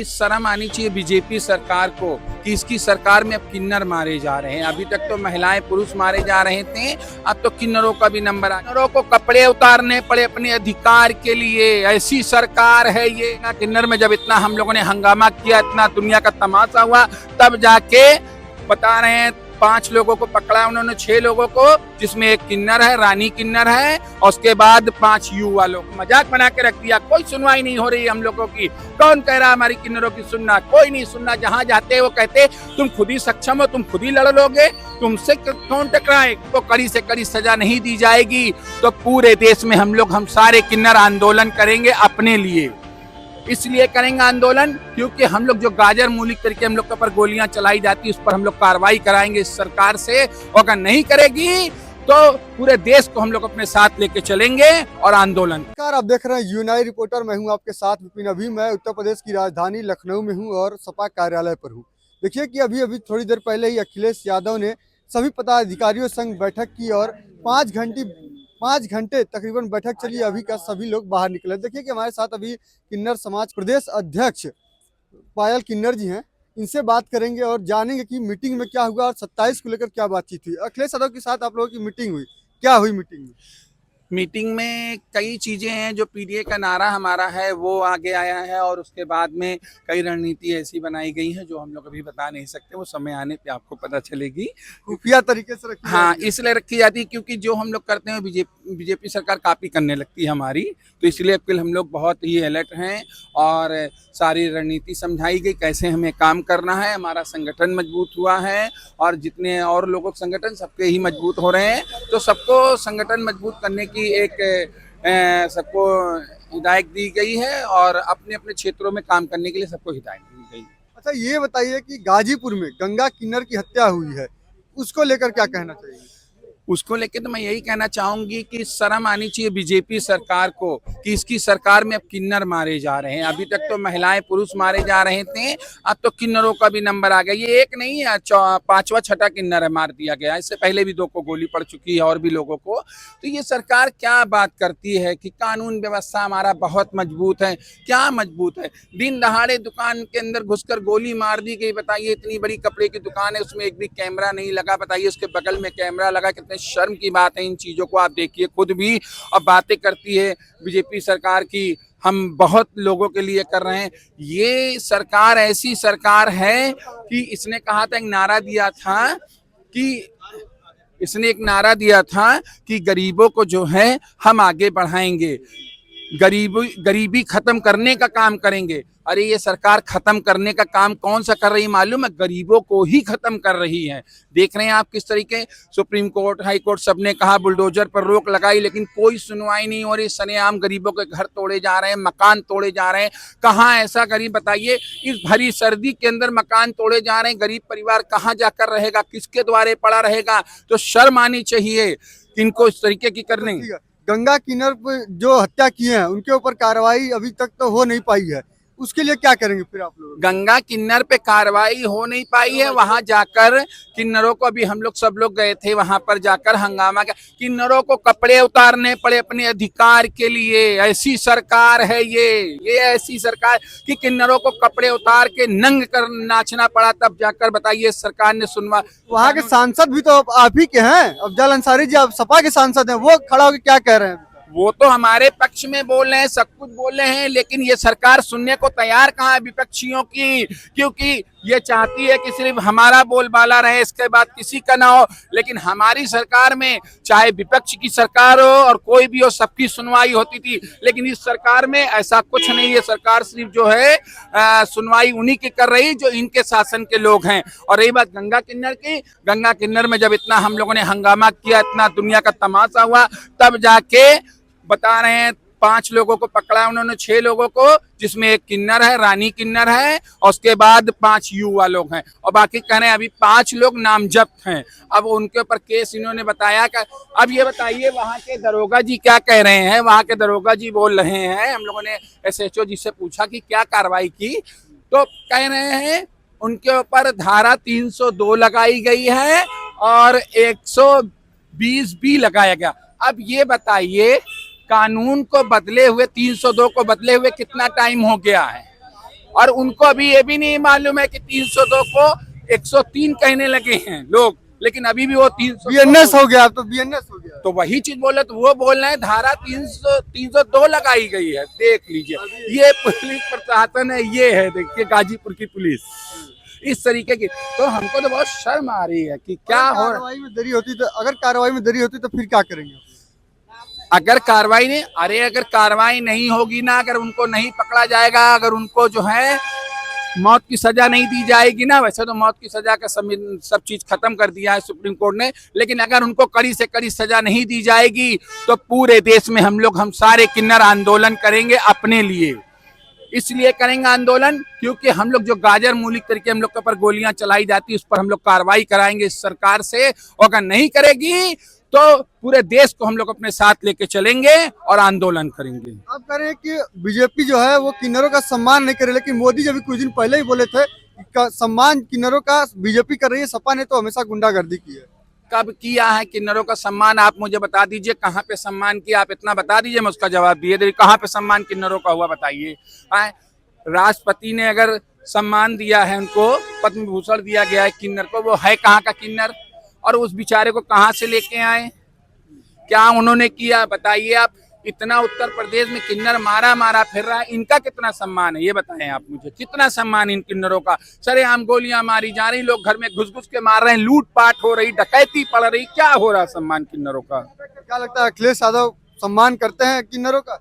शर्म आनी चाहिए बीजेपी सरकार को कि इसकी सरकार में अब किन्नर मारे जा रहे हैं। अभी तक तो महिलाएं पुरुष मारे जा रहे थे, अब तो किन्नरों का भी नंबर आ। किन्नरों को कपड़े उतारने पड़े अपने अधिकार के लिए। ऐसी सरकार है ये। किन्नर में जब इतना हम लोगों ने हंगामा किया, इतना दुनिया का तमाशा हुआ, तब जाके बता रहे हैं 5 लोगों को पकड़ा उन्होंने, 6 लोगों को, जिसमें एक किन्नर है, रानी किन्नर है, और उसके बाद 5 युवा लोग। मजाक बना के रख दिया। कोई सुनवाई नहीं हो रही हम लोगों की। कौन कह रहा हमारी किन्नरों की सुनना? कोई नहीं सुनना। जहां जाते हैं वो कहते तुम खुद ही सक्षम हो, तुम खुद ही लड़ लोगे, तुमसे कौन टकराए। तो कड़ी से कड़ी सजा नहीं दी जाएगी तो पूरे देश में हम सारे किन्नर आंदोलन करेंगे अपने लिए। इसलिए करेंगे आंदोलन क्योंकि हम लोग जो गाजर मूलिक करके हम लोग के ऊपर गोलियां चलाई जाती है, उस पर हम लोग कार्रवाई कराएंगे इस सरकार से। और अगर नहीं करेगी तो पूरे देश को हम लोग अपने साथ लेके चलेंगे और आंदोलन। आप देख रहे हैं यूनाई रिपोर्टर। मैं हूं आपके साथ विपिन। अभी मैं उत्तर प्रदेश की राजधानी लखनऊ में हूं और सपा कार्यालय पर हूं। देखिए कि अभी थोड़ी देर पहले ही अखिलेश यादव ने सभी पदाधिकारियों संग बैठक की और 5 घंटे तकरीबन बैठक चली। अभी का सभी लोग बाहर निकले। देखिए कि हमारे साथ अभी किन्नर समाज प्रदेश अध्यक्ष पायल किन्नर जी हैं। इनसे बात करेंगे और जानेंगे कि मीटिंग में क्या हुआ और 27 को लेकर क्या बातचीत हुई। अखिलेश यादव के साथ आप लोगों की मीटिंग हुई, क्या हुई मीटिंग में? मीटिंग में कई चीजें हैं। जो पीडीए का नारा हमारा है वो आगे आया है, और उसके बाद में कई रणनीति ऐसी बनाई गई है जो हम लोग अभी बता नहीं सकते। वो समय आने पे आपको पता चलेगी। खुफिया तरीके से रखी हाँ, इसलिए रखी जाती है क्योंकि जो हम लोग करते हैं बीजेपी सरकार कॉपी करने लगती है हमारी। तो इसलिए अब हम लोग बहुत ही अलर्ट हैं और सारी रणनीति समझाई गई कैसे हमें काम करना है। हमारा संगठन मजबूत हुआ है और जितने और लोगों के संगठन सबके ही मजबूत हो रहे हैं। तो सबको संगठन मजबूत करने की एक सबको हिदायत दी गई है और अपने अपने क्षेत्रों में काम करने के लिए सबको हिदायत दी गई। अच्छा, ये बताइए कि गाजीपुर में गंगा किन्नर की हत्या हुई है, उसको लेकर क्या कहना चाहिए? उसको लेके तो मैं यही कहना चाहूंगी कि शर्म आनी चाहिए बीजेपी सरकार को कि इसकी सरकार में अब किन्नर मारे जा रहे हैं। अभी तक तो महिलाएं पुरुष मारे जा रहे थे, अब तो किन्नरों का भी नंबर आ गया। ये एक नहीं है, 5वां 6ठा किन्नर है मार दिया गया। इससे पहले भी 2 को गोली पड़ चुकी है और भी लोगों को। तो ये सरकार क्या बात करती है कि कानून व्यवस्था हमारा बहुत मजबूत है। क्या मजबूत है? दिन दहाड़े दुकान के अंदर घुसकर गोली मार दी गई। बताइए, इतनी बड़ी कपड़े की दुकान है, उसमें एक भी कैमरा नहीं लगा। बताइए उसके बगल में कैमरा लगा। कितने शर्म की बात है। इन चीजों को आप देखिए खुद भी। अब बातें करती है बीजेपी सरकार की हम बहुत लोगों के लिए कर रहे हैं। ये सरकार ऐसी सरकार है कि इसने कहा था, एक नारा दिया था कि गरीबों को जो है हम आगे बढ़ाएंगे, गरीबी खत्म करने का काम करेंगे। अरे ये सरकार खत्म करने का काम कौन सा कर रही है मालूम है? गरीबों को ही खत्म कर रही है। देख रहे हैं आप किस तरीके। सुप्रीम कोर्ट, हाई कोर्ट सबने कहा, बुलडोजर पर रोक लगाई, लेकिन कोई सुनवाई नहीं हो रही। सरेआम गरीबों के घर तोड़े जा रहे हैं, मकान तोड़े जा रहे हैं। कहाँ ऐसा गरीब, बताइए, इस भरी सर्दी के अंदर मकान तोड़े जा रहे हैं। गरीब परिवार कहाँ जाकर रहेगा? किसके द्वारे पड़ा रहेगा? तो शर्म आनी चाहिए इनको इस तरीके की करने। गंगा किन्नर पर जो हत्या किए हैं उनके ऊपर कार्रवाई अभी तक तो हो नहीं पाई है, उसके लिए क्या करेंगे फिर आप लोग? गंगा किन्नर पे कार्रवाई हो नहीं पाई है। वहां जाकर किन्नरों को, अभी हम लोग सब लोग गए थे वहां पर जाकर हंगामा किया। किन्नरों को कपड़े उतारने पड़े अपने अधिकार के लिए। ऐसी सरकार है ये ऐसी सरकार कि किन्नरों को कपड़े उतार के नंग कर नाचना पड़ा, तब जाकर बताइए सरकार ने सुनवा। वहाँ के सांसद भी तो आप ही के हैं, अफजल अंसारी जी, आप सपा के सांसद हैं, वो खड़ा होकर क्या कह रहे हैं? वो तो हमारे पक्ष में बोल रहे हैं, सब कुछ बोल रहे हैं, लेकिन ये सरकार सुनने को तैयार कहाँ है विपक्षियों की? क्योंकि ये चाहती है कि सिर्फ हमारा बोलबाला रहे, इसके बाद किसी का ना हो। लेकिन हमारी सरकार में चाहे विपक्ष की सरकार हो और कोई भी हो, सबकी सुनवाई होती थी। लेकिन इस सरकार में ऐसा कुछ नहीं है। सरकार सिर्फ जो है सुनवाई उन्हीं की कर रही जो इनके शासन के लोग हैं। और रही बात गंगा किन्नर की, गंगा किन्नर में जब इतना हम लोगों ने हंगामा किया, इतना दुनिया का तमाशा हुआ, तब जाके बता रहे हैं 5 लोगों को पकड़ा उन्होंने, 6 लोगों को, जिसमें एक किन्नर है, रानी किन्नर है, और उसके बाद 5 युवा लोग हैं। और बाकी कह रहे हैं अभी 5 लोग नामजद हैं। अब उनके ऊपर केस इन्होंने बताया कि अब ये बताइए वहाँ के दरोगा जी क्या कह रहे हैं। वहाँ के दरोगा जी बोल रहे हैं, हम लोगों ने SHO जी से पूछा कि क्या कार्रवाई की, तो कह रहे हैं उनके ऊपर धारा 302 लगाई गई है और 120 भी लगाया गया। अब ये बताइए, कानून को बदले हुए 302 को बदले हुए कितना टाइम हो गया है? और उनको अभी ये भी नहीं मालूम है कि 302 को 103 कहने लगे हैं लोग, लेकिन अभी भी वो 300 बीएनएस हो गया, अब तो बीएनएस हो गया। तो वही चीज बोले, तो वो बोल रहे हैं धारा 302 लगाई गई है। देख लीजिए ये पुलिस प्रशासन है, ये है देखिए गाजीपुर की पुलिस इस तरीके की। तो हमको तो बहुत शर्म आ रही है कि क्या हो रहा है। कार्रवाई में देरी होती तो, अगर कार्रवाई में देरी होती तो फिर क्या करेंगे? अगर कार्रवाई नहीं, अरे अगर कार्रवाई नहीं होगी ना, अगर उनको नहीं पकड़ा जाएगा, अगर उनको जो है मौत की सजा नहीं दी जाएगी ना, वैसे तो मौत की सजा का सब चीज खत्म कर दिया है सुप्रीम कोर्ट ने, लेकिन अगर उनको कड़ी से कड़ी सजा नहीं दी जाएगी तो पूरे देश में हम सारे किन्नर आंदोलन करेंगे अपने लिए। इसलिए करेंगे आंदोलन क्योंकि हम लोग जो गाजर मूली करके हम लोग के ऊपर गोलियां चलाई जाती है उस पर हम लोग कार्रवाई कराएंगे इस सरकार से, और अगर नहीं करेगी तो पूरे देश को हम लोग अपने साथ लेके चलेंगे और आंदोलन करेंगे। आप कह रहे हैं कि बीजेपी जो है वो किन्नरों का सम्मान नहीं करे, लेकिन मोदी जी अभी कुछ दिन पहले ही बोले थे कि सम्मान किन्नरों का बीजेपी कर रही है, सपा ने तो हमेशा गुंडागर्दी की है। कब किया है किन्नरों का सम्मान? आप मुझे बता दीजिए कहाँ पे सम्मान किया, आप इतना बता दीजिए मैं उसका जवाब दिए दे। कहाँ पे सम्मान किन्नरों का हुआ बताइए। राष्ट्रपति ने अगर सम्मान दिया है, उनको पद्म भूषण दिया गया है किन्नर को, वो है कहाँ का किन्नर? और उस बेचारे को कहाँ से लेके आए, क्या उन्होंने किया बताइए आप। इतना उत्तर प्रदेश में किन्नर मारा फिर रहा है, इनका कितना सम्मान है ये बताएं आप मुझे, कितना सम्मान इन किन्नरों का? सरेआम गोलियां मारी जा रही, लोग घर में घुस घुस के मार रहे हैं, लूटपाट हो रही, डकैती पड़ रही, क्या हो रहा सम्मान किन्नरों का? क्या लगता है अखिलेश यादव सम्मान करते हैं किन्नरों का?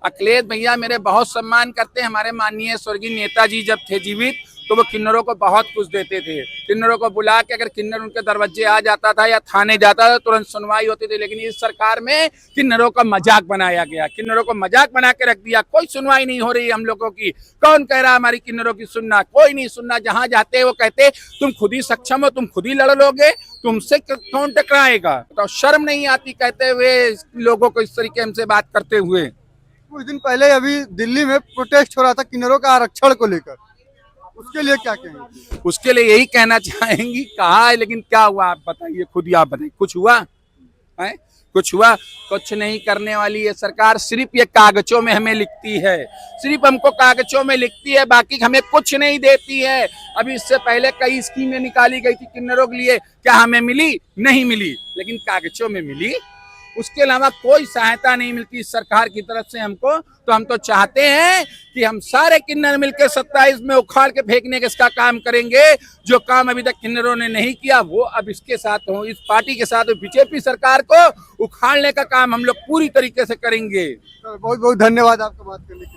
अखिलेश भैया मेरे बहुत सम्मान करते हैं। हमारे माननीय स्वर्गीय नेताजी जब थे जीवित तो वो किन्नरों को बहुत कुछ देते थे। किन्नरों को बुला के अगर किन्नर उनके दरवाजे आ जाता था या थाने जाता था तुरंत सुनवाई होती थी, लेकिन इस सरकार में किन्नरों का मजाक बनाया गया, किन्नरों को मजाक बना के रख दिया। कोई सुनवाई नहीं हो रही हम लोगों की। कौन कह रहा है हमारी किन्नरों की सुनना? कोई नहीं सुनना। जहां जाते वो कहते तुम खुद ही सक्षम हो, तुम खुद ही लड़ लोगे, तुमसे कौन टकराएगा? तो शर्म नहीं आती कहते हुए लोगों को इस तरीके हमसे बात करते हुए। कुछ दिन पहले अभी दिल्ली में प्रोटेस्ट हो रहा था किन्नरों का आरक्षण को लेकर, उसके लिए क्या कहेंगे? उसके लिए यही कहना चाहेंगी, कहा है लेकिन क्या हुआ आप बताइए, खुद ही आप बताइए। कुछ हुआ है? कुछ हुआ? कुछ नहीं करने वाली है सरकार। सिर्फ ये कागजों में हमें लिखती है, सिर्फ हमको कागजों में लिखती है, बाकी हमें कुछ नहीं देती है। अभी इससे पहले कई स्कीमें निकाली गई थी किन्नरों के लिए, क्या हमें मिली? नहीं मिली, लेकिन कागजों में मिली। उसके अलावा कोई सहायता नहीं मिलती इस सरकार की तरफ से हमको। तो हम तो चाहते हैं कि हम सारे किन्नर मिलकर 27 में उखाड़ के फेंकने का इसका काम करेंगे। जो काम अभी तक किन्नरों ने नहीं किया वो अब इसके साथ हो, इस पार्टी के साथ बीजेपी सरकार को उखाड़ने का काम हम लोग पूरी तरीके से करेंगे। बहुत बहुत धन्यवाद आपका बात करने के लिए।